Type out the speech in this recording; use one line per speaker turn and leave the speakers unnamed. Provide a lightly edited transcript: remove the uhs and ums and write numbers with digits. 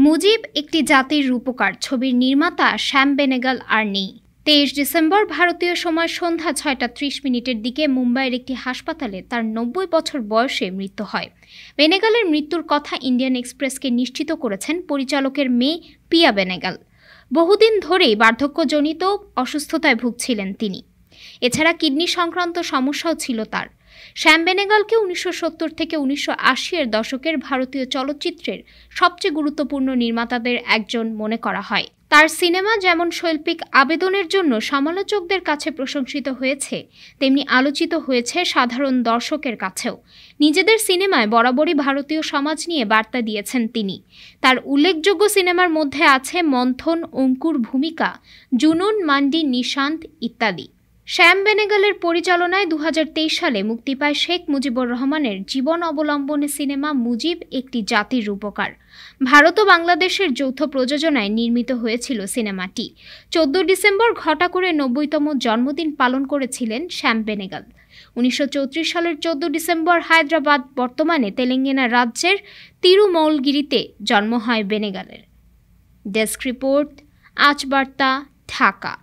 মুজিব একটি জাতির রূপকার ছবির নির্মাতা শ্যাম বেনেগল আর নেই। 23 ডিসেম্বর ভারতীয় সময় সন্ধ্যা 6:30 দিকে মুম্বাইয়ের একটি হাসপাতালে তার 90 বছর বয়সে মৃত্যু হয়। বেনেগলের মৃত্যুর কথা ইন্ডিয়ান এক্সপ্রেসকে নিশ্চিত করেছেন পরিচালকের মেয়ে পিয়া বেনেগল। বহুদিন ধরেই বার্ধক্যজনিত অসুস্থতায় ভুগছিলেন তিনি। এছাড়া কিডনি সংক্রান্ত সমস্যাও ছিল তার। শ্যাম বেনেগলকে 1970 থেকে 1980 এর দশকের ভারতীয় চলচ্চিত্রের সবচেয়ে গুরুত্বপূর্ণ নির্মাতাদের একজন মনে করা হয়। তার সিনেমা যেমন শৈল্পিক আবেদনের জন্য সমালোচকদের কাছে প্রশংসিত হয়েছে, তেমনি আলোচিত হয়েছে সাধারণ দর্শকের কাছেও। নিজেদের সিনেমায় বরাবরই ভারতীয় সমাজ নিয়ে বার্তা দিয়েছেন তিনি। তার উল্লেখযোগ্য সিনেমার মধ্যে আছে মন্থন, অঙ্কুর, ভূমিকা, জুনুন, মান্ডি, নিশান্ত ইত্যাদি। শ্যাম বেনেগলের পরিচালনায় 2023 সালে মুক্তি পায় শেখ মুজিবুর রহমানের জীবন অবলম্বনে সিনেমা মুজিব একটি জাতির রূপকার। ভারত ও বাংলাদেশের যৌথ প্রযোজনায় নির্মিত হয়েছিল সিনেমাটি। 14 ডিসেম্বর ঘটা করে 90তম জন্মদিন পালন করেছিলেন শ্যাম বেনেগল। 1934 সালের 14 ডিসেম্বর হায়দ্রাবাদ, বর্তমানে তেলেঙ্গানা রাজ্যের তিরুমৌলগিরিতে জন্ম হয় বেনেগলের। ডেস্ক রিপোর্ট, আজ বার্তা, ঢাকা।